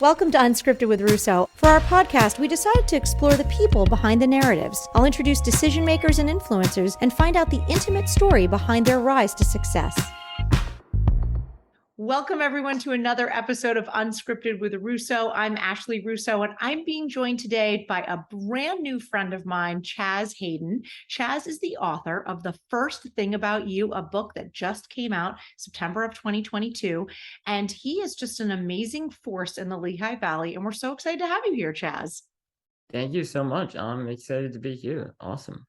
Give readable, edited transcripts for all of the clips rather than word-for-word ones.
Welcome to Unscripted with Russo. For our podcast, we decided to explore the people behind the narratives. I'll introduce decision makers and influencers and find out the intimate story behind their rise to success. Welcome, everyone, to another episode of Unscripted with Russo. I'm Ashley Russo, and I'm being joined today by a brand new friend of mine, Chaz Hayden. Chaz is the author of The First Thing About You, a book that just came out September of 2022. And he is just an amazing force in the Lehigh Valley. And we're so excited to have you here, Chaz. Thank you so much. I'm excited to be here. Awesome.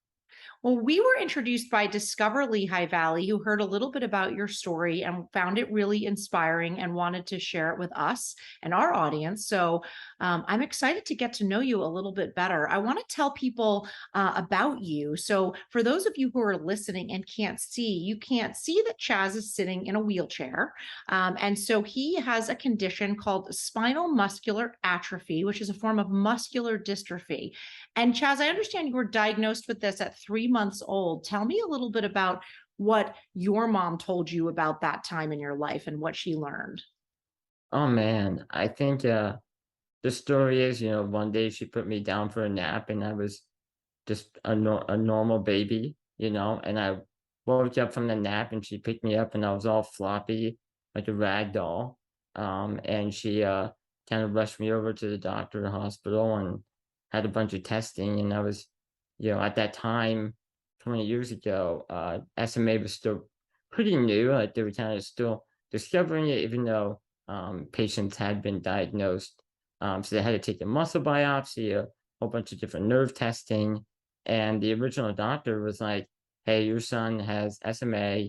Well, we were introduced by Discover Lehigh Valley, who heard a little bit about your story and found it really inspiring and wanted to share it with us and our audience. So I'm excited to get to know you a little bit better. I want to tell people about you. So for those of you who are listening and you can't see that Chaz is sitting in a wheelchair. And so he has a condition called Spinal Muscular Atrophy, which is a form of muscular dystrophy. And Chaz, I understand you were diagnosed with this at 3 months old. Tell me a little bit about what your mom told you about that time in your life and what she learned. Oh man, I think the story is, one day she put me down for a nap and I was just a normal baby, and I woke up from the nap and she picked me up and I was all floppy like a rag doll. And she kind of rushed me over to the doctor, the hospital, and had a bunch of testing. And I was, at that time, 20 years ago, SMA was still pretty new. Like they were kind of still discovering it, even though patients had been diagnosed. So they had to take a muscle biopsy, a whole bunch of different nerve testing. And the original doctor was like, hey, your son has SMA.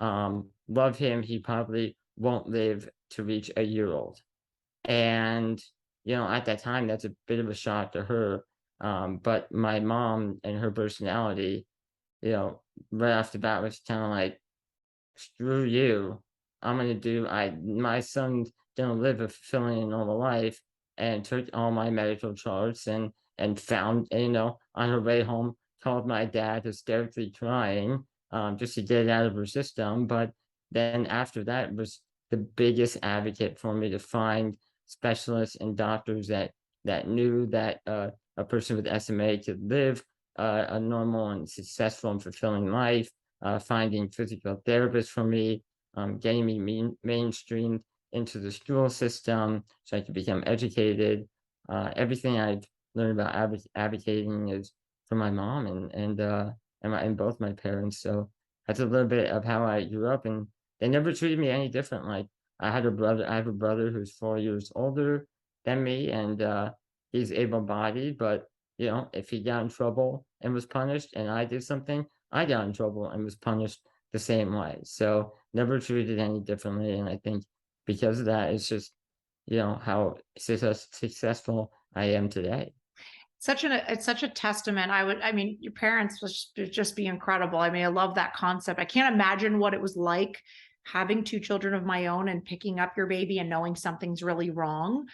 Love him. He probably won't live to reach a year old. And, at that time, that's a bit of a shock to her. But my mom and her personality, you know, right off the bat was kind of like, screw you. My son's gonna live a fulfilling and normal life, and took all my medical charts and found, on her way home, called my dad hysterically crying, just to get it out of her system. But then after that was the biggest advocate for me to find specialists and doctors that knew that a person with SMA could live a normal and successful and fulfilling life, finding physical therapists for me, getting me mainstreamed into the school system so I could become educated. Everything I've learned about advocating is from my mom and both my parents. So that's a little bit of how I grew up, and they never treated me any different. Like I have a brother who's 4 years older than me, and he's able-bodied, but if he got in trouble and was punished, and I did something, I got in trouble and was punished the same way. So never treated any differently. And I think because of that, it's just, how successful I am today. It's such a testament. I mean, your parents would just be incredible. I mean, I love that concept. I can't imagine what it was like having two children of my own and picking up your baby and knowing something's really wrong,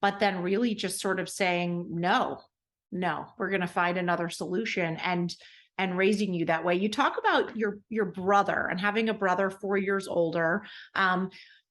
but then really just sort of saying, no, we're going to find another solution and raising you that way. You talk about your brother and having a brother 4 years older.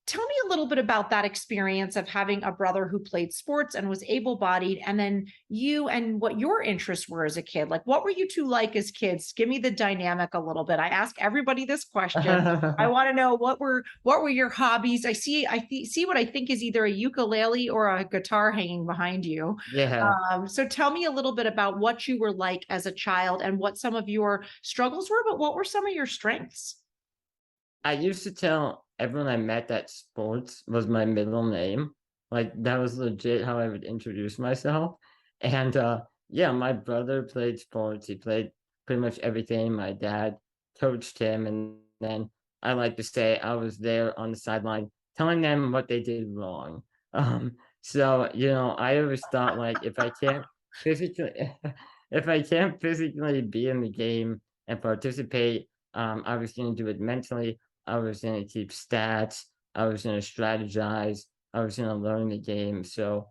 Tell me a little bit about that experience of having a brother who played sports and was able-bodied, and then you and what your interests were as a kid. Like, what were you two like as kids? Give me the dynamic a little bit. I ask everybody this question. I want to know what were your hobbies. See what I think is either a ukulele or a guitar hanging behind you. Yeah. So tell me a little bit about what you were like as a child and what some of your struggles were, but what were some of your strengths? I used to tell everyone I met that sports was my middle name. Like that was legit how I would introduce myself. And yeah, my brother played sports. He played pretty much everything. My dad coached him, and then I like to say I was there on the sideline telling them what they did wrong. So I always thought like physically if I can't physically be in the game and participate, I was going to do it mentally. I was going to keep stats. I was going to strategize. I was going to learn the game. So,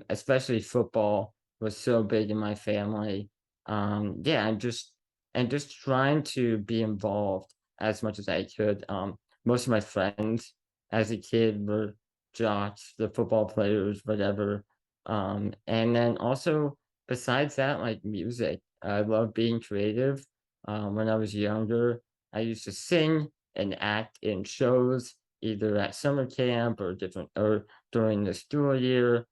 especially football was so big in my family. Yeah, and just trying to be involved as much as I could. Most of my friends as a kid were jocks, the football players, whatever. And then also besides that, like music, I love being creative. When I was younger, I used to sing and act in shows, either at summer camp or different or during the school year.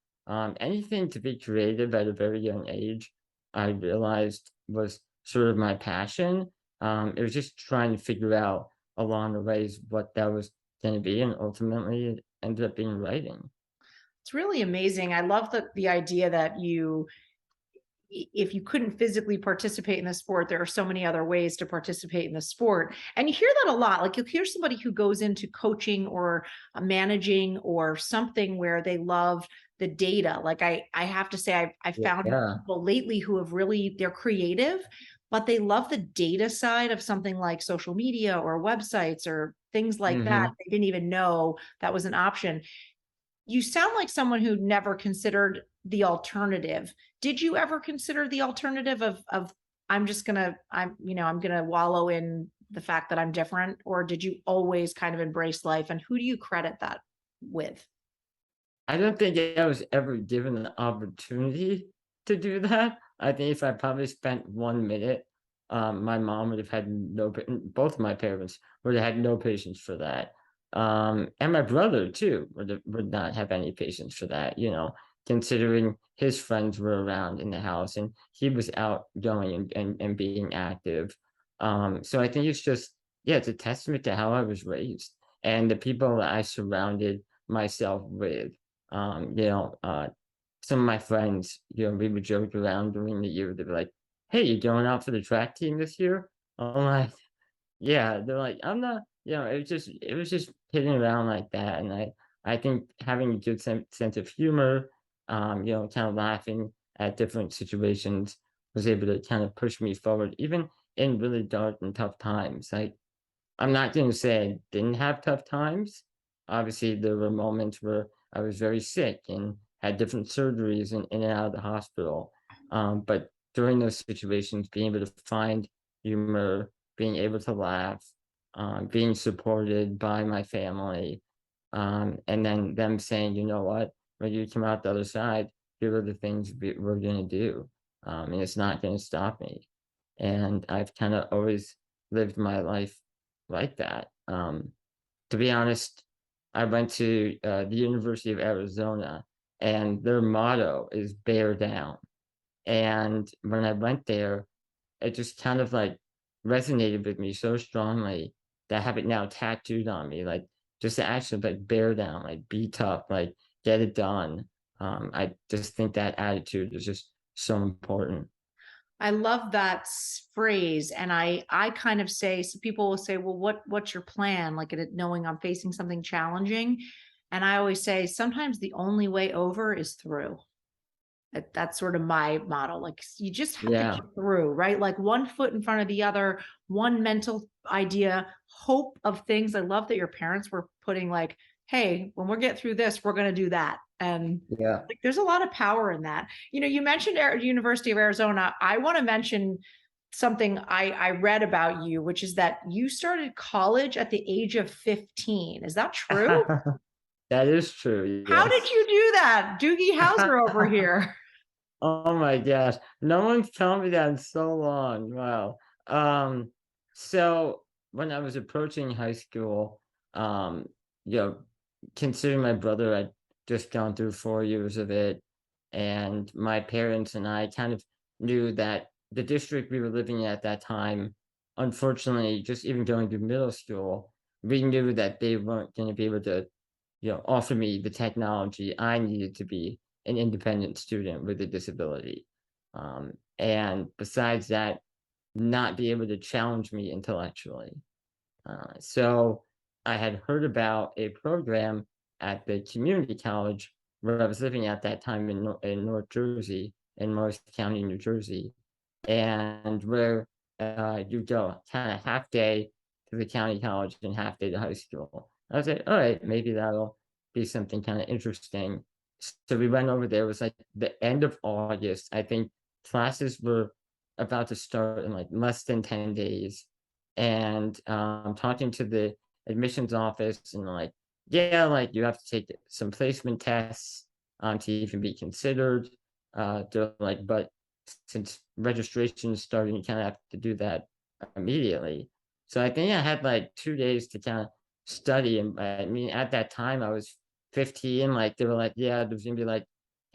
Anything to be creative at a very young age, I realized was sort of my passion. It was just trying to figure out along the ways what that was going to be, and ultimately it ended up being writing. It's really amazing. I love the idea that if you couldn't physically participate in the sport, there are so many other ways to participate in the sport. And you hear that a lot. Like you'll hear somebody who goes into coaching or managing or something where they love the data. Like I have to say, I found Yeah. people lately who have really, they're creative, but they love the data side of something like social media or websites or things like that. Hmm. They didn't even know that was an option. You sound like someone who never considered the alternative. Did you ever consider the alternative of I'm just gonna I'm gonna wallow in the fact that I'm different, or did you always kind of embrace life? And who do you credit that with? I don't think I was ever given the opportunity to do that. I think if I probably spent 1 minute, my mom would have had both of my parents would have had no patience for that. And my brother too would not have any patience for that, considering his friends were around in the house and he was out going and being active. So I think it's just, yeah, it's a testament to how I was raised and the people that I surrounded myself with. You know, some of my friends, we would joke around during the year. They'd be like, "Hey, you going out for the track team this year?" I'm like, "Yeah." They're like, "I'm not." It was just kidding around like that, and I think having a good sense of humor, kind of laughing at different situations was able to kind of push me forward, even in really dark and tough times. Like I'm not gonna say I didn't have tough times. Obviously, there were moments where I was very sick and had different surgeries and in and out of the hospital. But during those situations, being able to find humor, being able to laugh, being supported by my family, and then them saying, "You know what? When you come out the other side, here are the things we're gonna do, and it's not gonna stop me." And I've kind of always lived my life like that. To be honest, I went to the University of Arizona, and their motto is "Bear Down." And when I went there, it just kind of like resonated with me so strongly that I have it now tattooed on me. Like just the action of like bear down, like be tough, like get it done. I just think that attitude is just so important. I love that phrase, and I kind of say, so people will say, well, what's your plan, like knowing I'm facing something challenging, and I always say sometimes the only way over is through. That's sort of my model. Like you just have to Yeah. get through, right? Like one foot in front of the other, one mental idea, hope of things. I love that your parents were putting like, hey, when we get through this, we're going to do that. And Yeah. like there's a lot of power in that. You mentioned University of Arizona. I want to mention something I read about you, which is that you started college at the age of 15. Is that true? That is true, How did yes. you do that? Doogie Howser over here. Oh my gosh. No one's told me that in so long. Wow. Um, so when I was approaching high school, um, you know, considering my brother had just gone through 4 years of it, and my parents and I kind of knew that the district we were living in at that time, unfortunately, just even going through middle school, we knew that they weren't going to be able to, offer me the technology I needed to be an independent student with a disability. And besides that, not be able to challenge me intellectually. So I had heard about a program at the community college where I was living at that time in North Jersey, in Morris County, New Jersey, and where you go kind of half day to the county college and half day to high school. I was like, all right, maybe that'll be something kind of interesting. So we went over there. It was like the end of August. I think classes were about to start in like less than 10 days. And talking to the admissions office and like yeah, like you have to take some placement tests to even be considered. To like, but since registration is starting, you kind of have to do that immediately. So I think I had like 2 days to kind of study. And I mean, at that time, I was 15. Like they were like, yeah, there's gonna be like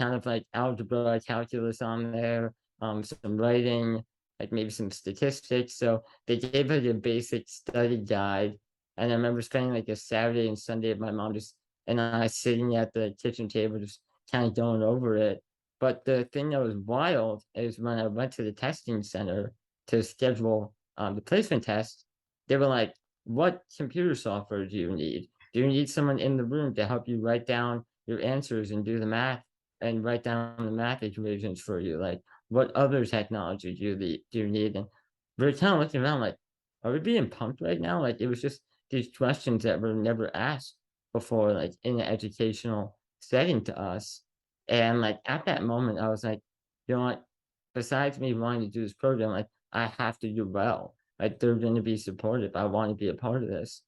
kind of like algebra, calculus on there, some writing, like maybe some statistics. So they gave us a basic study guide, and I remember spending like a Saturday and Sunday with my mom just and I sitting at the kitchen table just kind of going over it. But the thing that was wild is when I went to the testing center to schedule the placement test, they were like, "What computer software do you need? Do you need someone in the room to help you write down your answers and do the math and write down the math equations for you? Like, what other technology do you need?" And we are kind of looking around like, "Are we being punked right now?" Like, it was just these questions that were never asked before, like in an educational setting to us. And like at that moment, I was like, you know what? Besides me wanting to do this program, like I have to do well. Like they're going to be supportive. I want to be a part of this.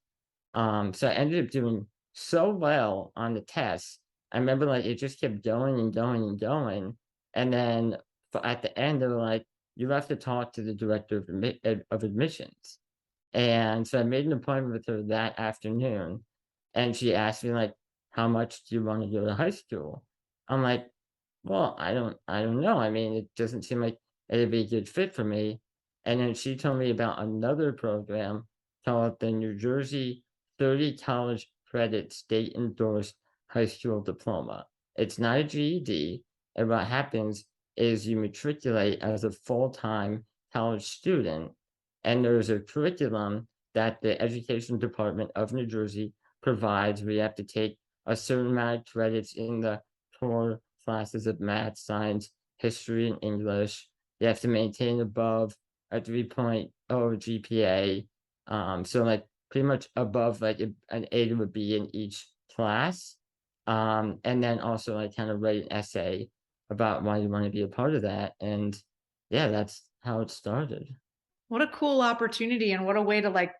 So I ended up doing so well on the test. I remember like it just kept going and going and going. And then at the end, they were like, you have to talk to the director of admissions. And so I made an appointment with her that afternoon, and she asked me like, "How much do you want to go to high school?" I'm like, "Well, I don't know. I mean, it doesn't seem like it'd be a good fit for me." And then she told me about another program called the New Jersey 30 College Credit State Endorsed High School Diploma. It's not a GED, and what happens is you matriculate as a full-time college student, and there's a curriculum that the education department of New Jersey provides where you have to take a certain amount of credits in the core classes of math, science, history, and English. You have to maintain above a 3.0 GPA. So like pretty much above like an 8 would be in each class. And then also like kind of write an essay about why you want to be a part of that. And yeah, that's how it started. What a cool opportunity and what a way to like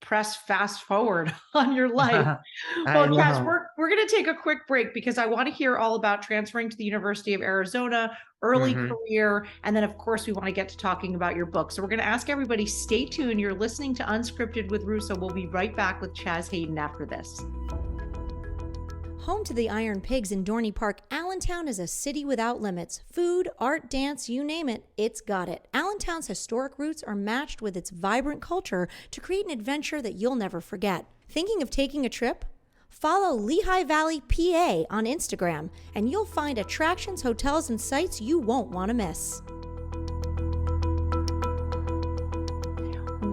press fast forward on your life. I Well, Chaz, know. we're going to take a quick break because I want to hear all about transferring to the University of Arizona, early Mhm. career, and then of course we want to get to talking about your book. So we're going to ask everybody stay tuned. You're listening to Unscripted with Russo. We'll be right back with Chaz Hayden after this. Home to the Iron Pigs in Dorney Park, Allentown is a city without limits. Food, art, dance, you name it, it's got it. Allentown's historic roots are matched with its vibrant culture to create an adventure that you'll never forget. Thinking of taking a trip? Follow Lehigh Valley, PA on Instagram, and you'll find attractions, hotels, and sites you won't want to miss.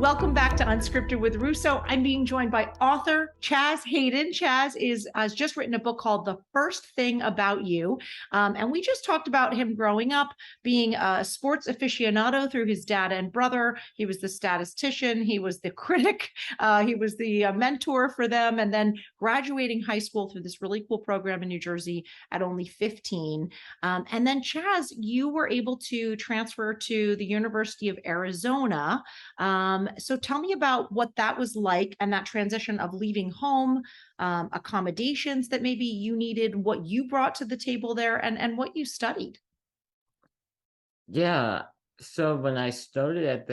Welcome back to Unscripted with Russo. I'm being joined by author Chaz Hayden. Chaz has just written a book called The First Thing About You. And we just talked about him growing up, being a sports aficionado through his dad and brother. He was the statistician, he was the critic, he was the mentor for them, and then graduating high school through this really cool program in New Jersey at only 15. And then, Chaz, you were able to transfer to the University of Arizona. So tell me about what that was like and that transition of leaving home, accommodations that maybe you needed, what you brought to the table there, and what you studied. Yeah. So when I started at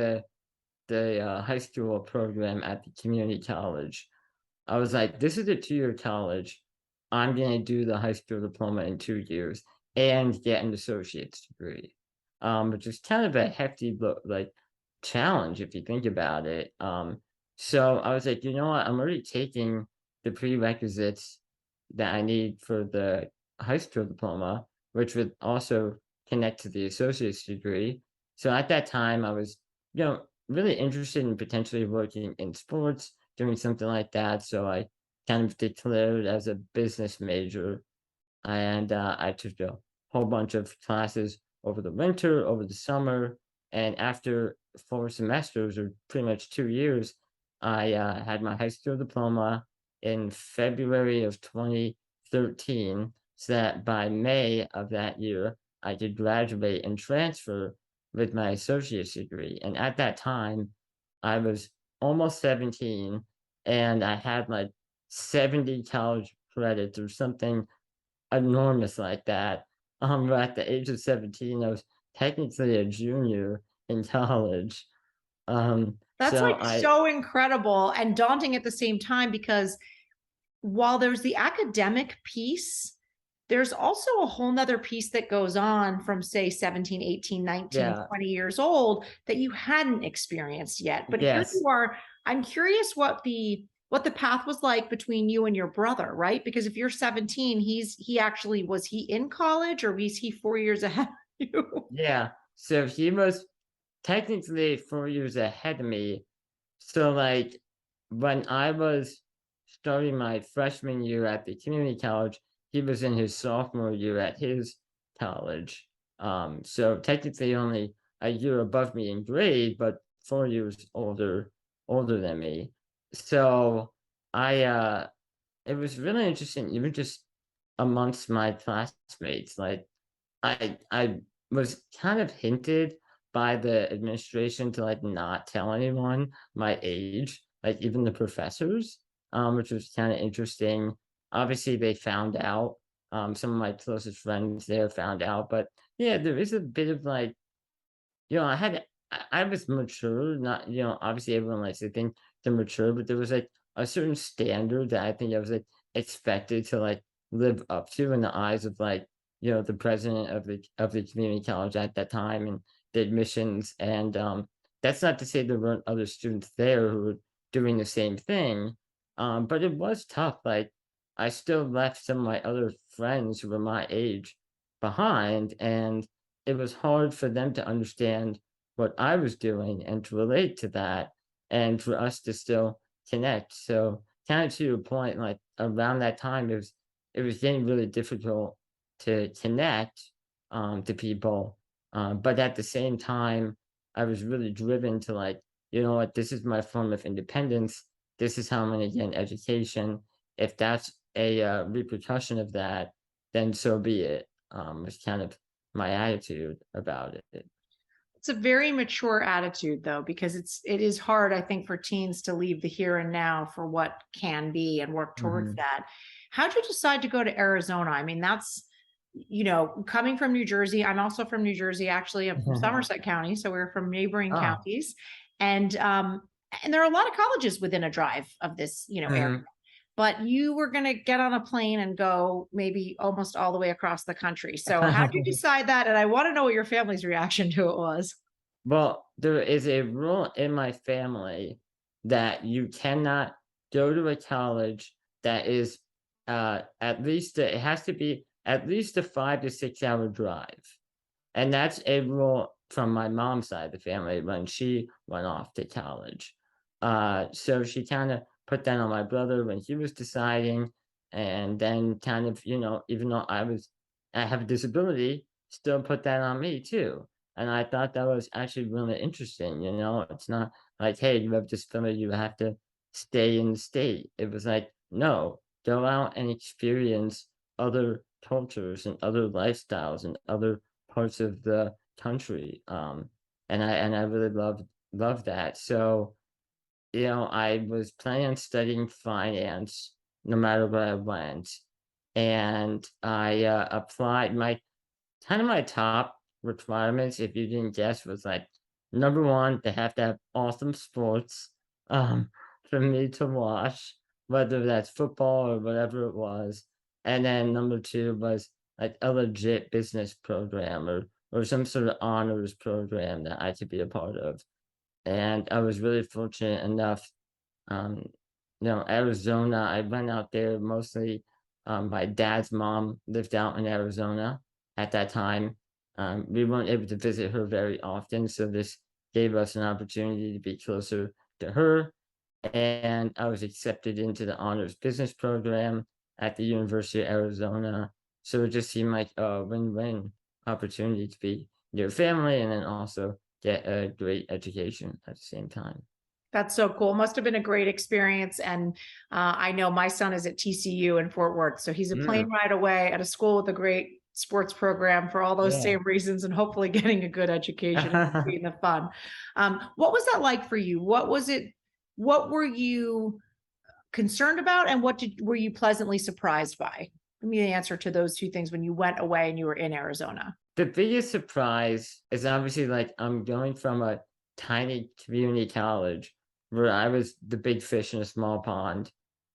the high school program at the community college, I was like, "This is a 2-year college. I'm gonna do the high school diploma in 2 years and get an associate's degree," which is kind of a hefty like challenge if you think about it. So I was like, "You know what? I'm already taking the prerequisites that I need for the high school diploma, which would also connect to the associate's degree." So at that time, I was, really interested in potentially working in sports, doing something like that. So I kind of declared as a business major, and I took a whole bunch of classes over the winter, over the summer, and after 4 semesters, or pretty much 2 years, I had my high school diploma in February of 2013, so that by May of that year, I could graduate and transfer with my associate's degree. And at that time, I was almost 17, and I had like 70 college credits or something enormous like that. But at the age of 17, I was technically a junior in college. That's So like so incredible and daunting at the same time, because while there's the academic piece, there's also a whole nother piece that goes on from, say, 17, 18, 19, yeah, 20 years old that you hadn't experienced yet. But here yes, you are. I'm curious what the path was like between you and your brother, right? Because if you're 17, was he in college, or was he 4 years ahead of you? yeah. So he was technically 4 years ahead of me. So like when I was starting my freshman year at the community college, he was in his sophomore year at his college. So technically only a year above me in grade, but 4 years older than me. So it was really interesting, even just amongst my classmates. Like I was kind of hinted by the administration to like not tell anyone my age, like even the professors, which was kind of interesting. Obviously, they found out. Some of my closest friends there found out, but yeah, there is a bit of like, I was mature, not, obviously everyone likes to think they're mature, but there was like a certain standard that I think I was like expected to like live up to in the eyes of like, the president of the community college at that time and the admissions. And that's not to say there weren't other students there who were doing the same thing. But it was tough. Like I still left some of my other friends who were my age behind, and it was hard for them to understand what I was doing and to relate to that and for us to still connect. So kind of to your point, like around that time it was getting really difficult to connect to people. But at the same time, I was really driven to like, you know what, this is my form of independence. This is how I'm going to get an education. If that's a repercussion of that, then so be it. Was kind of my attitude about it. It's a very mature attitude, though, because it is hard, I think, for teens to leave the here and now for what can be and work towards Mhm. that. How'd you decide to go to Arizona? I mean, that's, coming from New Jersey. I'm also from New Jersey, actually. I'm from Somerset County, so we're from neighboring Oh. counties. And there are a lot of colleges within a drive of this, area. Mhm. But you were going to get on a plane and go maybe almost all the way across the country. So how did you decide that? And I want to know what your family's reaction to it was. Well, there is a rule in my family that you cannot go to a college that is at least it has to be at least a 5 to 6 hour drive. And that's a rule from my mom's side of the family when she went off to college. So she kind of put that on my brother when he was deciding, and then kind of, even though I have a disability, still put that on me too. And I thought that was actually really interesting. It's not like, hey, you have disability, you have to stay in the state. It was like, no, go out and experience other cultures and other lifestyles and other parts of the country. And I really loved that. So, I was planning on studying finance no matter where I went. And I applied my top requirements, if you didn't guess, was like number one, they have to have awesome sports um for me to watch, whether that's football or whatever it was. And then number two was like a legit business program or some sort of honors program that I could be a part of. And I was really fortunate enough. um, Arizona, I went out there mostly. My dad's mom lived out in Arizona at that time. We weren't able to visit her very often, so this gave us an opportunity to be closer to her. And I was accepted into the honors business program at the University of Arizona. So it just seemed like a win-win opportunity to be near family and then also get a great education at the same time. That's so cool. Must have been a great experience. And I know my son is at TCU in Fort Worth. So he's a plane Mm, ride away at a school with a great sports program for all those yeah. same reasons, and hopefully getting a good education and being the fun. What was that like for you? What was it? What were you concerned about, and what were you pleasantly surprised by? Give me the answer to those two things when you went away and you were in Arizona. The biggest surprise is obviously like I'm going from a tiny community college where I was the big fish in a small pond.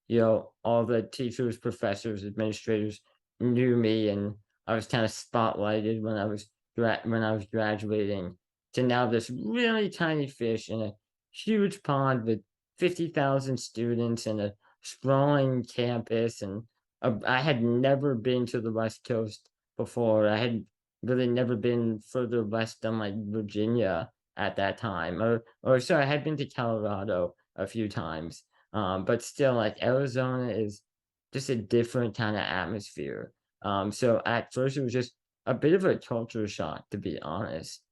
You know, all the teachers, professors, administrators knew me, and I was kind of spotlighted when I was graduating. To now this really tiny fish in a huge pond with 50,000 students and a sprawling campus, and I had never been to the West Coast before. I had really never been further west than like Virginia at that time, or sorry, I had been to Colorado a few times, but still, like Arizona is just a different kind of atmosphere. So at first, it was just a bit of a culture shock, to be honest.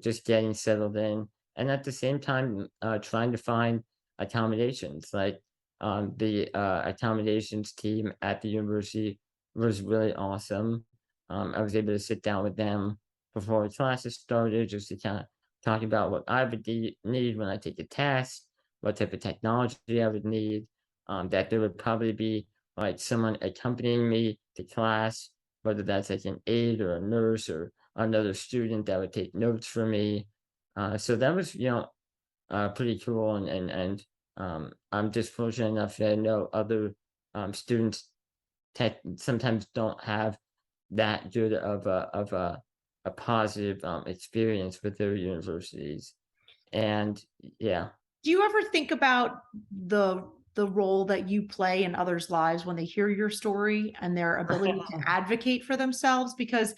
Just getting settled in, and at the same time, trying to find accommodations. Like the accommodations team at the university was really awesome. I was able to sit down with them before classes started just to kind of talk about what I would need when I take the test, what type of technology I would need, that there would probably be like someone accompanying me to class, whether that's like an aide or a nurse or another student that would take notes for me. So that was, pretty cool. And I'm just fortunate enough that I know other students sometimes don't have that good of a positive experience with their universities. And yeah. Do you ever think about the role that you play in others' lives when they hear your story and their ability to advocate for themselves? Because,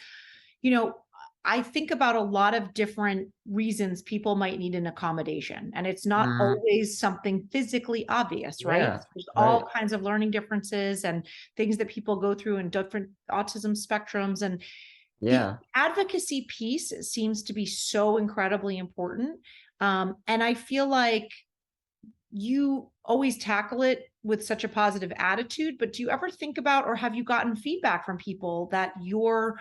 you know, I think about a lot of different reasons people might need an accommodation, and it's not Mhm. always something physically obvious, right? Yeah, There's right. all kinds of learning differences and things that people go through in different autism spectrums. And the Yeah. advocacy piece seems to be so incredibly important. And I feel like you always tackle it with such a positive attitude, but do you ever think about, or have you gotten feedback from people that your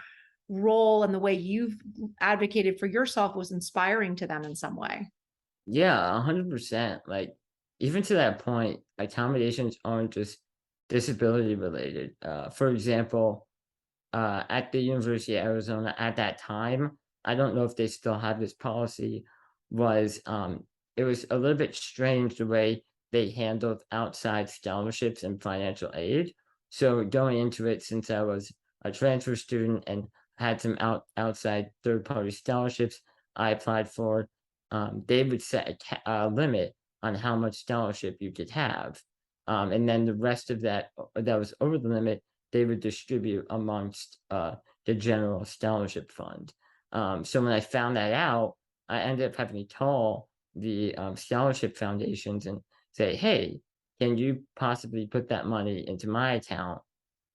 role and the way you've advocated for yourself was inspiring to them in some way? Yeah, 100%. Like, even to that point, accommodations aren't just disability related. For example, at the University of Arizona at that time, I don't know if they still have this policy, was it was a little bit strange the way they handled outside scholarships and financial aid. So going into it, since I was a transfer student and had some outside third party scholarships I applied for, they would set a limit on how much scholarship you could have. And then the rest of that that was over the limit, they would distribute amongst the general scholarship fund. So when I found that out, I ended up having to call the scholarship foundations and say, "Hey, can you possibly put that money into my account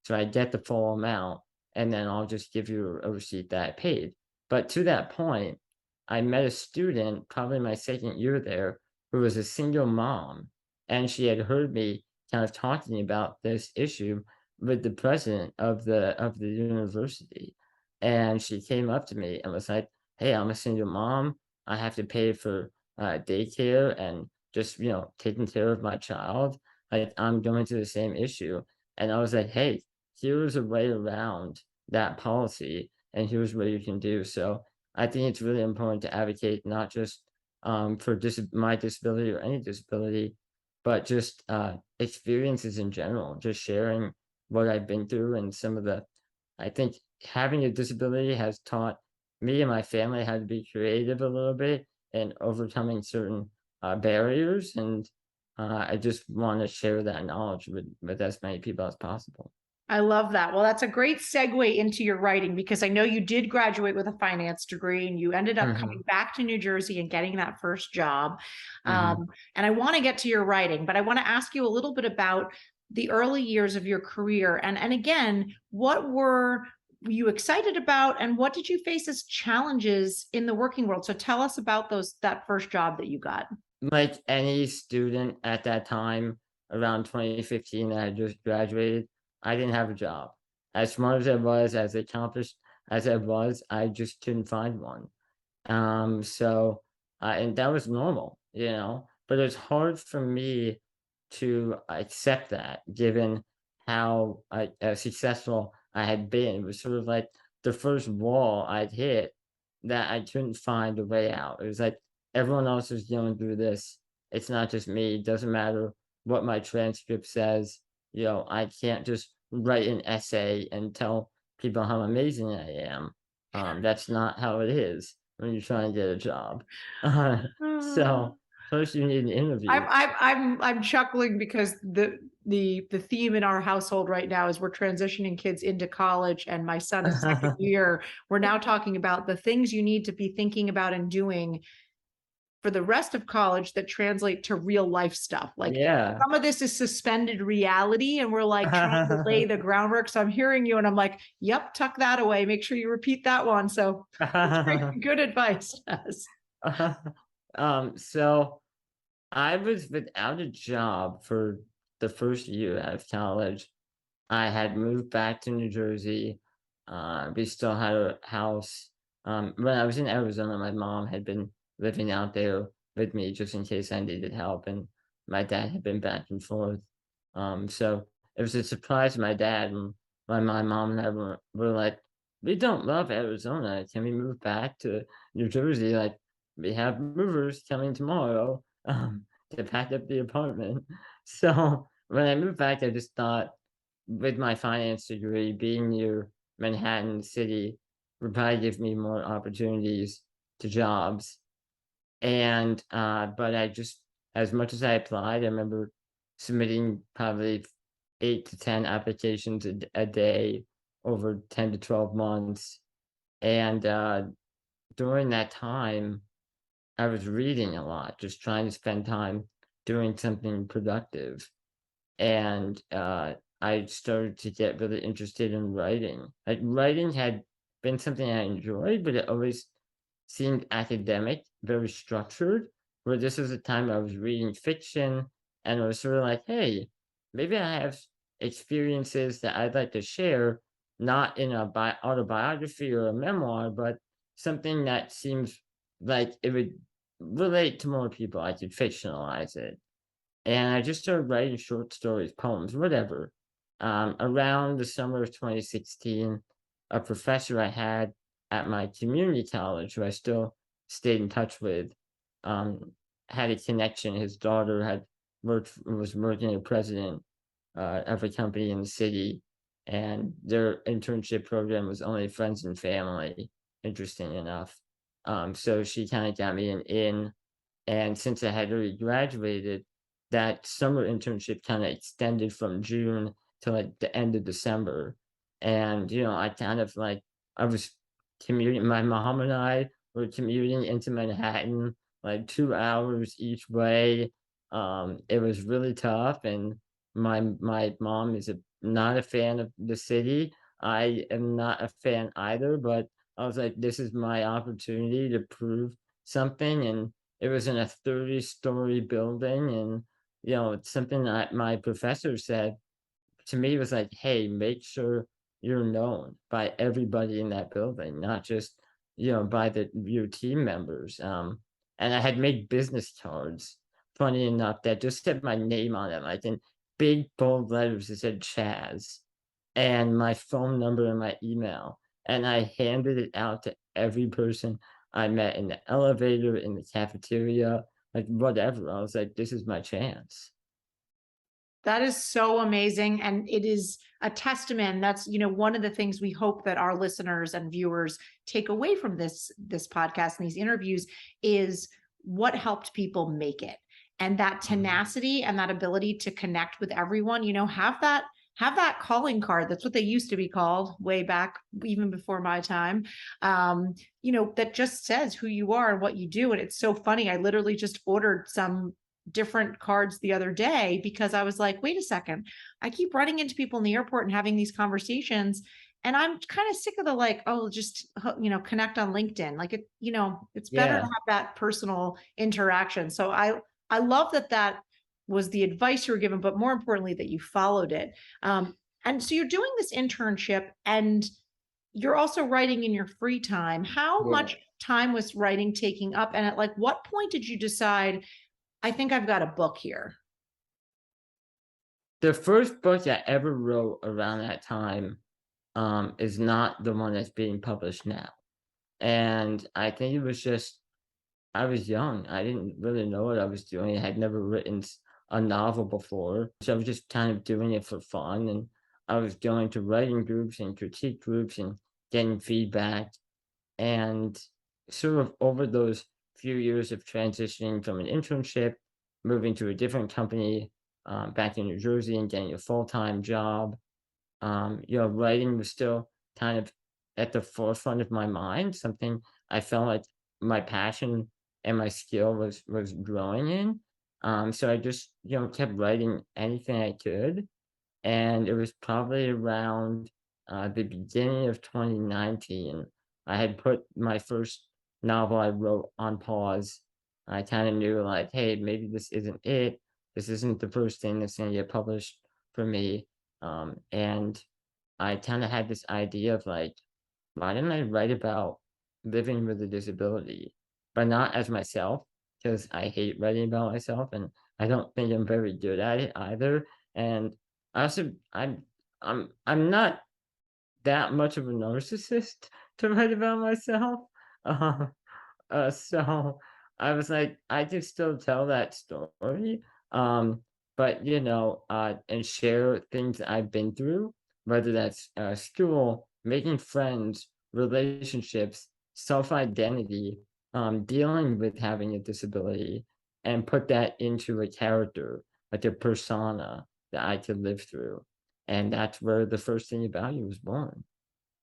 so I get the full amount, and then I'll just give you a receipt that I paid." But to that point, I met a student, probably my second year there, who was a single mom, and she had heard me kind of talking about this issue with the president of the university. And she came up to me and was like, "Hey, I'm a single mom. I have to pay for daycare and just, taking care of my child. Like, I'm going through the same issue." And I was like, "Hey, here's a way around that policy, and here's what you can do." So I think it's really important to advocate not just for my disability or any disability, but just experiences in general, just sharing what I've been through and some of the, I think having a disability has taught me and my family how to be creative a little bit and overcoming certain barriers. And I just want to share that knowledge with as many people as possible. I love that. Well, that's a great segue into your writing, because I know you did graduate with a finance degree and you ended up Hmm. coming back to New Jersey and getting that first job. Hmm. And I want to get to your writing, but I want to ask you a little bit about the early years of your career. And again, what were you excited about, and what did you face as challenges in the working world? So tell us about that first job that you got. Like any student at that time, around 2015, that I just graduated, I didn't have a job. As smart as I was, as accomplished as I was, I just couldn't find one. So, and that was normal, but it was hard for me to accept that, given how successful I had been. It was sort of like the first wall I'd hit that I couldn't find a way out. It was like everyone else is going through this. It's not just me. It doesn't matter what my transcript says. I can't just write an essay and tell people how amazing I am. That's not how it is when you're trying to get a job. So first you need an interview. I'm chuckling because the theme in our household right now is we're transitioning kids into college, and my son is second year. We're now talking about the things you need to be thinking about and doing for the rest of college that translate to real life stuff. Like some of this is suspended reality, and we're like trying to lay the groundwork. So I'm hearing you and I'm like, yep, tuck that away. Make sure you repeat that one. So that's good advice. So I was without a job for the first year out of college. I had moved back to New Jersey. We still had a house. When I was in Arizona, my mom had been living out there with me just in case I needed help, and my dad had been back and forth. So it was a surprise to my dad, and my mom and I were like, "We don't love Arizona. Can we move back to New Jersey? Like, we have movers coming tomorrow to pack up the apartment." So when I moved back, I just thought, with my finance degree, being near Manhattan City would probably give me more opportunities to jobs. And but I just, as much as I applied, I remember submitting probably 8 to 10 applications a day over 10 to 12 months. And during that time, I was reading a lot, just trying to spend time doing something productive. And I started to get really interested in writing. Like, writing had been something I enjoyed, but it always seemed academic, very structured. Where this was a time I was reading fiction, and I was sort of like, hey, maybe I have experiences that I'd like to share, not in a autobiography or a memoir, but something that seems like it would relate to more people. I could fictionalize it. And I just started writing short stories, poems, whatever. Around the summer of 2016, a professor I had at my community college, who I still stayed in touch with, had a connection. His daughter was working as president of a company in the city, and their internship program was only friends and family, interesting enough. So she kind of got me an in, and since I had already graduated, that summer internship kind of extended from June to like the end of December. And, I kind of like, I was commuting, my mom and I were commuting into Manhattan, like 2 hours each way. It was really tough. And my mom is not a fan of the city. I am not a fan either, but I was like, this is my opportunity to prove something. And it was in a 30-story building, and it's something that my professor said to me was like, "Hey, make sure you're known by everybody in that building, not just by your team members." And I had made business cards, funny enough, that just said my name on it, like in big bold letters. It said Chaz, and my phone number and my email, and I handed it out to every person I met in the elevator, in the cafeteria, like whatever. I was like, this is my chance. That is so amazing. And it is a testament. That's, one of the things we hope that our listeners and viewers take away from this podcast and these interviews is what helped people make it. And that tenacity and that ability to connect with everyone, have that calling card. That's what they used to be called way back, even before my time. That just says who you are and what you do. And it's so funny. I literally just ordered some different cards the other day because I was like, wait a second, I keep running into people in the airport and having these conversations, and I'm kind of sick of the like, oh, just connect on LinkedIn. Like it's better to have that personal interaction. So I love that was the advice you were given, but more importantly that you followed it. And so you're doing this internship, and you're also writing in your free time. How much time was writing taking up, and at like what point did you decide, I think I've got a book here? The first book I ever wrote around that time, is not the one that's being published now. And I think it was just I was young. I didn't really know what I was doing. I had never written a novel before. So I was just kind of doing it for fun. And I was going to writing groups and critique groups and getting feedback. And sort of over those few years of transitioning from an internship, moving to a different company back in New Jersey and getting a full-time job, writing was still kind of at the forefront of my mind, something I felt like my passion and my skill was growing in. So I just, kept writing anything I could. And it was probably around the beginning of 2019. I had put my first novel I wrote on pause. I kind of knew like, hey, maybe this isn't it. This isn't the first thing that's going to get published for me. And I kind of had this idea of like, why didn't I write about living with a disability, but not as myself, because I hate writing about myself and I don't think I'm very good at it either. And I also, I'm not that much of a narcissist to write about myself. Uh, so I was like, I can still tell that story, um, but and share things I've been through, whether that's school, making friends, relationships, self-identity, dealing with having a disability, and put that into a character, like a persona that I could live through. And that's where the first thing about you was born.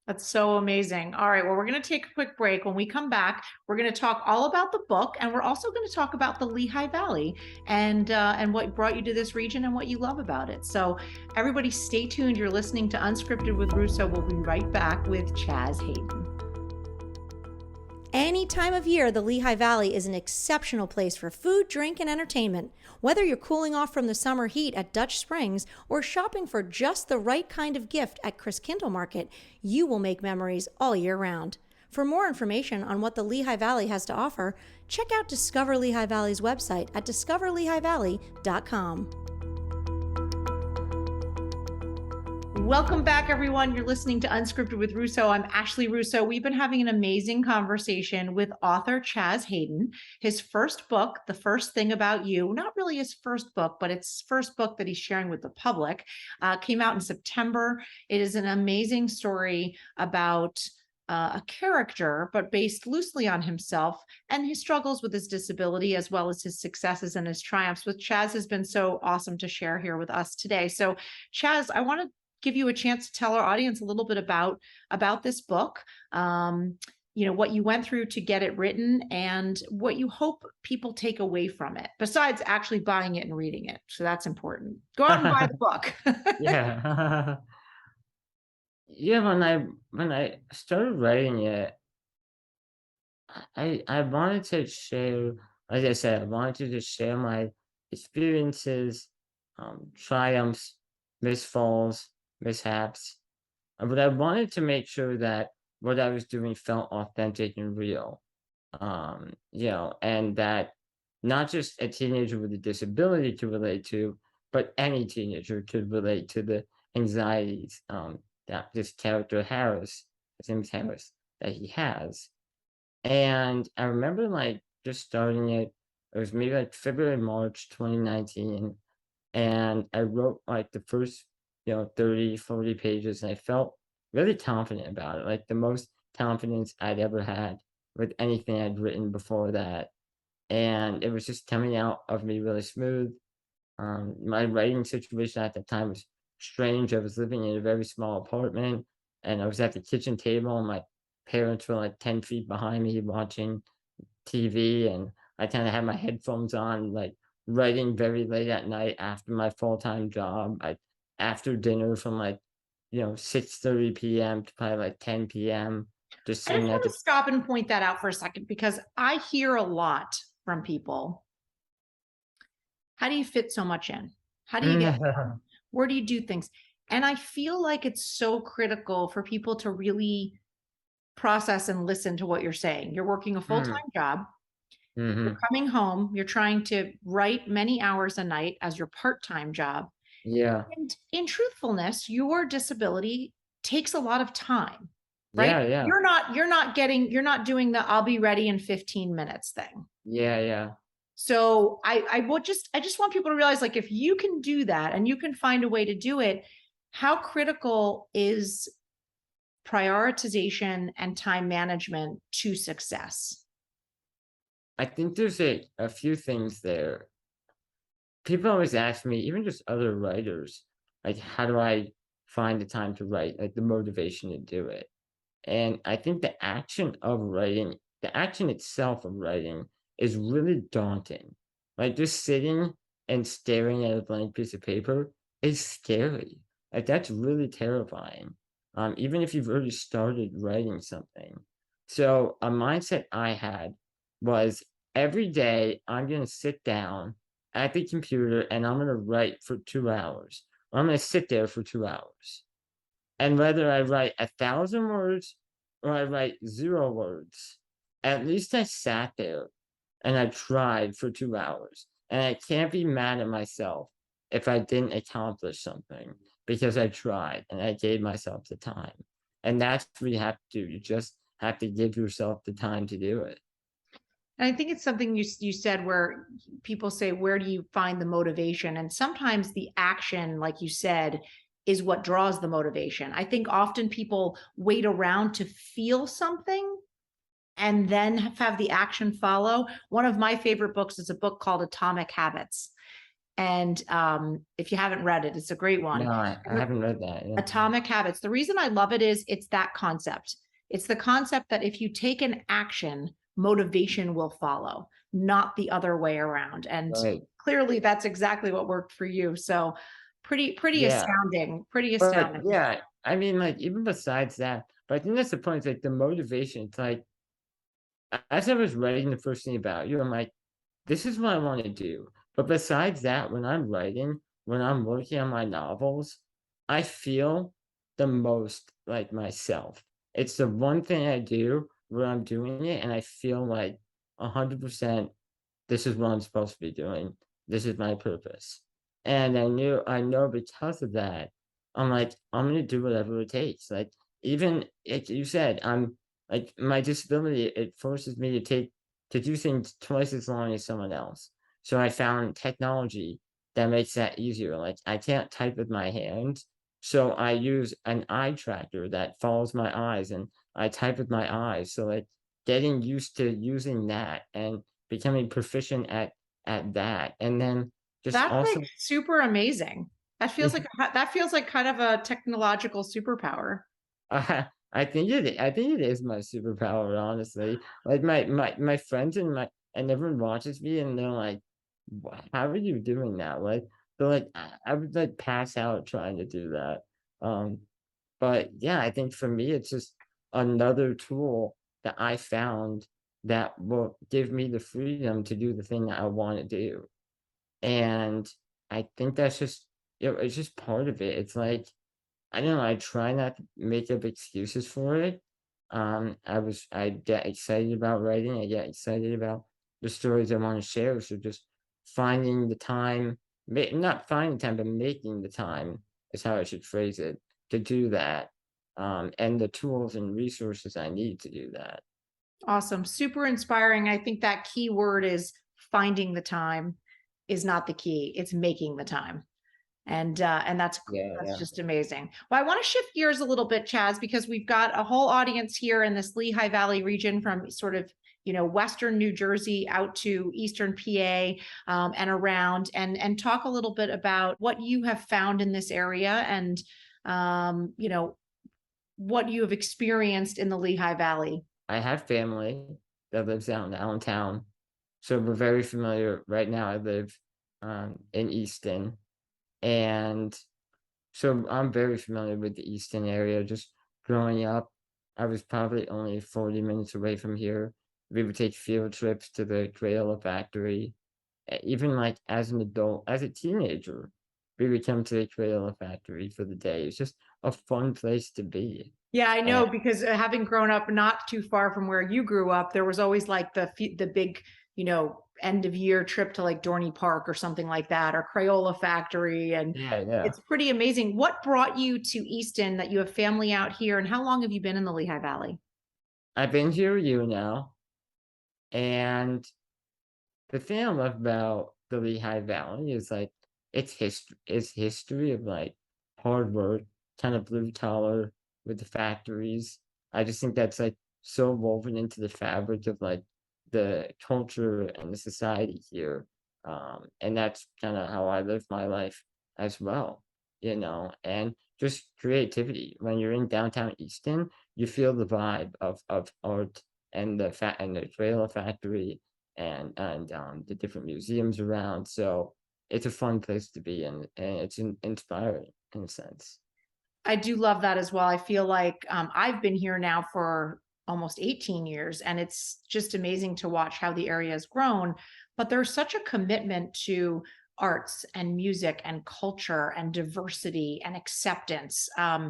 That's so amazing. All right. Well, we're going to take a quick break. When we come back, we're going to talk all about the book, and we're also going to talk about the Lehigh Valley and what brought you to this region and what you love about it. So everybody stay tuned. You're listening to Unscripted with Russo. We'll be right back with Chaz Hayden. Any time of year, the Lehigh Valley is an exceptional place for food, drink, and entertainment. Whether you're cooling off from the summer heat at Dutch Springs or shopping for just the right kind of gift at Christkindl Market, you will make memories all year round. For more information on what the Lehigh Valley has to offer, check out Discover Lehigh Valley's website at discoverlehighvalley.com. Welcome back, everyone. You're listening to Unscripted with Russo. I'm Ashley Russo. We've been having an amazing conversation with author Chaz Hayden. His first book, The First Thing About You, not really his first book, but it's his first book that he's sharing with the public, came out in September. It is an amazing story about a character, but based loosely on himself and his struggles with his disability, as well as his successes and his triumphs, which Chaz has been so awesome to share here with us today. So Chaz, I want to give you a chance to tell our audience a little bit about this book, what you went through to get it written and what you hope people take away from it, besides actually buying it and reading it. So that's important. Go out and buy the book. Yeah. Yeah, when I started writing it, I wanted to share, like I said, I wanted to just share my experiences, triumphs, misfalls, mishaps, but I wanted to make sure that what I was doing felt authentic and real. And that not just a teenager with a disability could relate to, but any teenager could relate to the anxieties that this character Harris, his name is Harris, that he has. And I remember like just starting it, it was maybe like February, March 2019. And I wrote like the first, 30, 40 pages, and I felt really confident about it, like the most confidence I'd ever had with anything I'd written before that. And it was just coming out of me really smooth. My writing situation at the time was strange. I was living in a very small apartment and I was at the kitchen table and my parents were like 10 feet behind me watching TV, and I kind of had my headphones on, like writing very late at night after my full-time job, after dinner from like 6:30 p.m. to probably like 10 p.m. just I just sitting at want to the stop and point that out for a second, because I hear a lot from people. How do you fit so much in? How do you get where do you do things? And I feel like it's so critical for people to really process and listen to what you're saying. You're working a full-time job. You're coming home, you're trying to write many hours a night as your part-time job, Yeah. And in truthfulness, your disability takes a lot of time, right? Yeah, yeah. You're not doing the I'll be ready in 15 minutes thing. Yeah, yeah. So I just want people to realize, like, if you can do that and you can find a way to do it, how critical is prioritization and time management to success? I think there's a few things there. People always ask me, even just other writers, like, how do I find the time to write, like the motivation to do it? And I think the action of writing, the action itself of writing is really daunting. Like just sitting and staring at a blank piece of paper is scary. Like that's really terrifying. Even if you've already started writing something. So a mindset I had was every day I'm going to sit down at the computer and I'm going to write for 2 hours. Or I'm going to sit there for 2 hours. And whether I write 1,000 words or I write 0 words, at least I sat there and I tried for 2 hours. And I can't be mad at myself if I didn't accomplish something because I tried and I gave myself the time. And that's what you have to do. You just have to give yourself the time to do it. And I think it's something you said where people say, where do you find the motivation? And sometimes the action, like you said, is what draws the motivation. I think often people wait around to feel something and then have the action follow. One of my favorite books is a book called Atomic Habits. And if you haven't read it, it's a great one. No, I haven't read that. Yeah. Atomic Habits. The reason I love it is it's that concept. It's the concept that if you take an action, motivation will follow, not the other way around. And Right. clearly that's exactly what worked for you. So pretty Yeah. astounding, pretty But astounding. yeah, I mean, like, even besides that, but I think that's the point. It's like the motivation. It's like, as I was writing the first thing about you, I'm like, this is what I want to do. But besides that, when I'm writing, when I'm working on my novels, I feel the most like myself. It's the one thing I do where I'm doing it, and I feel like 100% this is what I'm supposed to be doing. This is my purpose. And I know because of that, I'm like, I'm gonna do whatever it takes. Like, even like you said, I'm like my disability, it forces me to do things twice as long as someone else. So I found technology that makes that easier. Like I can't type with my hands. So I use an eye tracker that follows my eyes and I type with my eyes. So like getting used to using that and becoming proficient at that. And then just That's also like super amazing. That feels like kind of a technological superpower. I think it is my superpower, honestly. Like my friends and everyone watches me and they're like, how are you doing that? Like they're like, I would like pass out trying to do that. Um, but yeah, I think for me it's just another tool that I found that will give me the freedom to do the thing that I want to do. And I think that's just, it's just part of it. It's like I don't know, I try not to make up excuses for it. I get excited about writing, I get excited about the stories I want to share. So just finding the time, not finding time, but making the time is how I should phrase it to do that. And the tools and resources I need to do that. Awesome. Super inspiring. I think that key word is finding the time is not the key. It's making the time. And that's Yeah, yeah. just amazing. Well, I want to shift gears a little bit, Chaz, because we've got a whole audience here in this Lehigh Valley region from sort of, Western New Jersey out to Eastern PA and around, and talk a little bit about what you have found in this area and, what you have experienced in the Lehigh Valley. I have family that lives out in Allentown, so we're very familiar. Right now, I live in Easton, and so I'm very familiar with the Easton area. Just growing up, I was probably only 40 minutes away from here. We would take field trips to the Crayola factory. Even like as an adult, as a teenager, we would come to the Crayola factory for the day. It's just a fun place to be. Yeah, I know, And because having grown up not too far from where you grew up, there was always like the big, end of year trip to like Dorney Park or something like that, or Crayola Factory. And Yeah. it's pretty amazing. What brought you to Easton, that you have family out here, and how long have you been in the Lehigh Valley? I've been here a year now, and the thing I love about the Lehigh Valley is like its history of like hard work, kind of blue collar with the factories. I just think that's like so woven into the fabric of like the culture and the society here. And that's kind of how I live my life as well, and just creativity. When you're in downtown Easton, you feel the vibe of art and the trailer factory and the different museums around. So it's a fun place to be in, and it's inspiring in a sense. I do love that as well. I feel like I've been here now for almost 18 years, and it's just amazing to watch how the area has grown. But there's such a commitment to arts and music and culture and diversity and acceptance. Yeah,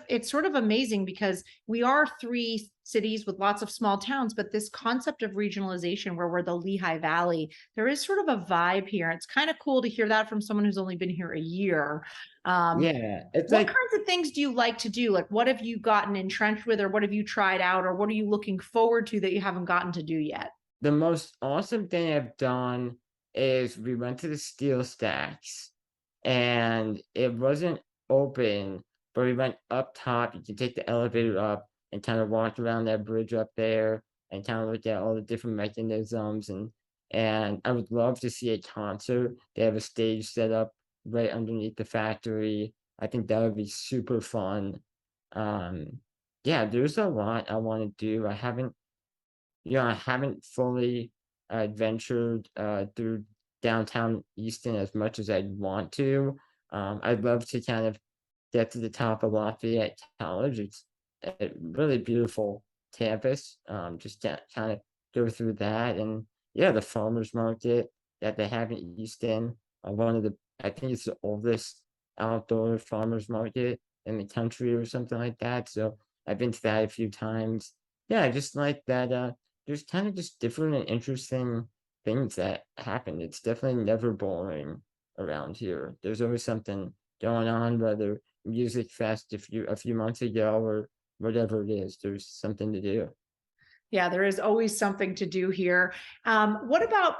It's sort of amazing, because we are three cities with lots of small towns, but this concept of regionalization, where we're the Lehigh Valley, there is sort of a vibe here. It's kind of cool to hear that from someone who's only been here a year. Um, yeah. It's what like kinds of things do you like to do? Like, what have you gotten entrenched with, or what have you tried out, or what are you looking forward to that you haven't gotten to do yet? the most awesome thing I've done is we went to the steel stacks, and it wasn't open, but we went up top. You can take the elevator up and kind of walk around that bridge up there and kind of look at all the different mechanisms, and I would love to see a concert. They have a stage set up right underneath the factory. I think that would be super fun. Um, yeah, there's a lot I want to do. I haven't fully adventured through downtown Easton as much as I'd want to. I'd love to kind of get to the top of Lafayette College. It's a really beautiful campus. Just kind of go through that, and yeah, the farmers market that they have in Easton. I think it's the oldest outdoor farmers market in the country or something like that. So I've been to that a few times. Yeah, I just like that. There's kind of just different and interesting things that happen. It's definitely never boring around here. There's always something going on, whether music fest a few months ago or whatever it is. There's something to do. Yeah, there is always something to do here. What about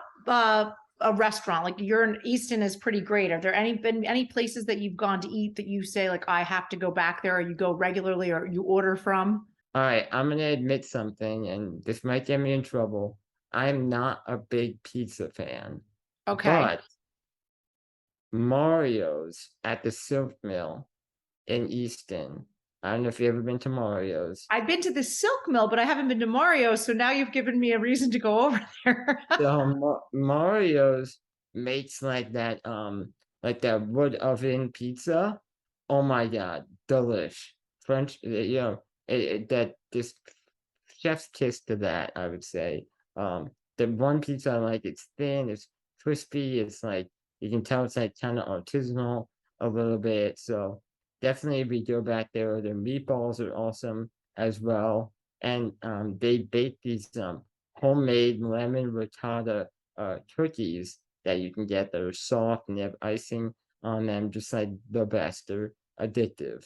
a restaurant? Like, you're in Easton is pretty great. Are there been any places that you've gone to eat that you say like, I have to go back there, or you go regularly, or you order from? All right, I'm gonna admit something, and this might get me in trouble. I'm not a big pizza fan, Okay. but Mario's at the Silk Mill in Easton. I don't know if you've ever been to Mario's. I've been to the Silk Mill, but I haven't been to Mario. So now you've given me a reason to go over there. So Mario's makes like that wood oven pizza. Oh my God, delish. French, that this chef's kiss to that, I would say. The one pizza I like, it's thin, it's crispy, it's like you can tell it's like kind of artisanal a little bit. So definitely we go back there. Their meatballs are awesome as well. And they bake these homemade lemon ricotta cookies that you can get that are soft and they have icing on them, just like the best. They're addictive.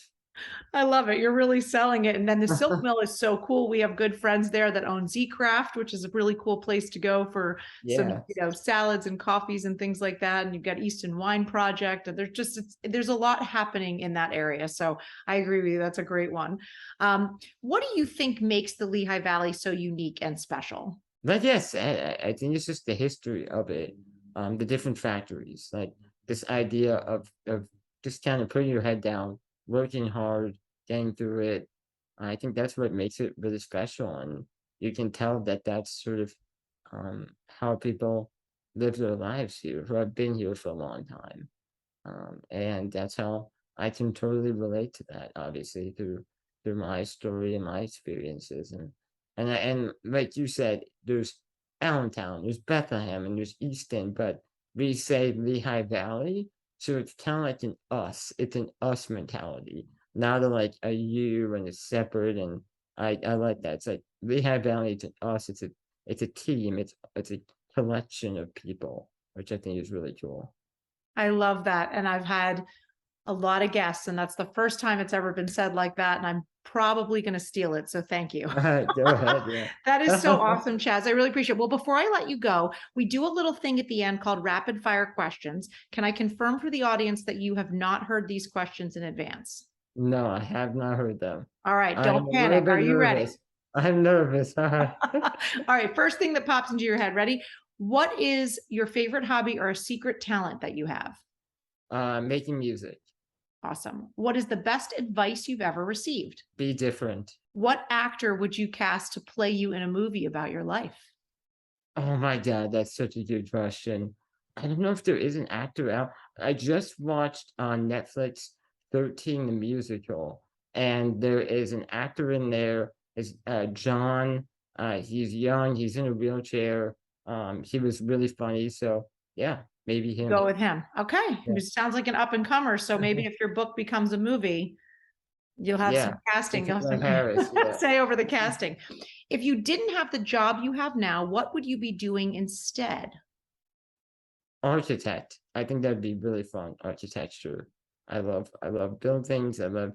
I love it. You're really selling it. And then the Silk Mill is so cool. We have good friends there that own Z Craft, which is a really cool place to go for some, Yeah. salads and coffees and things like that. And you've got Easton Wine Project, and there's a lot happening in that area. So I agree with you. That's a great one. What do you think makes the Lehigh Valley so unique and special? But yes, I think it's just the history of it, the different factories, like this idea of just kind of putting your head down, working hard, getting through it. I think that's what makes it really special, and you can tell that that's sort of how people live their lives here, who have been here for a long time, and that's how I can totally relate to that, obviously through my story and my experiences, and like you said, there's Allentown, there's Bethlehem, and there's Easton, but we say Lehigh Valley, so it's kind of like an us. It's an us mentality, not a like a you and a separate. And I like that. It's like Lehigh Valley. It's an us. It's a team. It's a collection of people, which I think is really cool. I love that. And I've had a lot of guests, and that's the first time it's ever been said like that. And I'm probably going to steal it. So thank you. Go ahead. Yeah. That is so awesome, Chaz. I really appreciate it. Well, before I let you go, we do a little thing at the end called rapid fire questions. Can I confirm for the audience that you have not heard these questions in advance? No, I have not heard them. All right, I'm don't a little panic. bit Are you ready? nervous. I'm nervous. All right, first thing that pops into your head. Ready? What is your favorite hobby or a secret talent that you have? Making music. Awesome. What is the best advice you've ever received? Be different. What actor would you cast to play you in a movie about your life? Oh my God, that's such a good question. I don't know if there is an actor out. I just watched on Netflix 13 the musical, and there is an actor in there. Is John. He's young, he's in a wheelchair. He was really funny. So yeah, maybe him. Go with him. Okay. Yeah. It sounds like an up and comer. So maybe if your book becomes a movie, you'll have some casting. You'll have some Harris, say over the casting. If you didn't have the job you have now, what would you be doing instead? Architect. I think that'd be really fun. Architecture. I love buildings. I love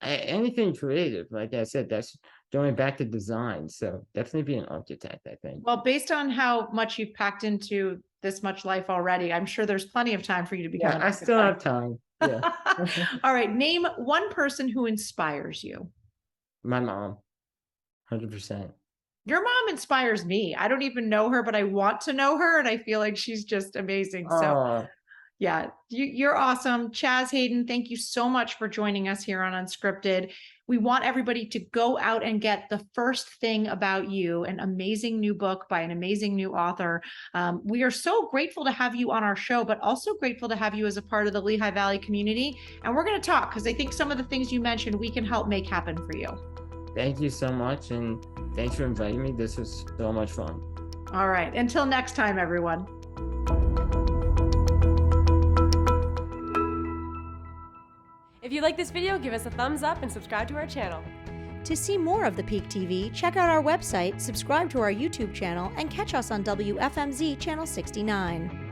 anything creative. Like I said, that's going back to design. So definitely be an architect, I think. Well, based on how much you've packed into this much life already, I'm sure there's plenty of time for you to become an I still have time. Yeah. All right. Name one person who inspires you. My mom. 100%. Your mom inspires me. I don't even know her, but I want to know her. And I feel like she's just amazing. So yeah, you're awesome. Chaz Hayden, thank you so much for joining us here on Unscripted. We want everybody to go out and get The First Thing About You, an amazing new book by an amazing new author. We are so grateful to have you on our show, but also grateful to have you as a part of the Lehigh Valley community. And we're going to talk because I think some of the things you mentioned, we can help make happen for you. Thank you so much. And thanks for inviting me. This was so much fun. All right. Until next time, everyone. If you like this video, give us a thumbs up and subscribe to our channel. To see more of The Peak TV, check out our website, subscribe to our YouTube channel, and catch us on WFMZ Channel 69.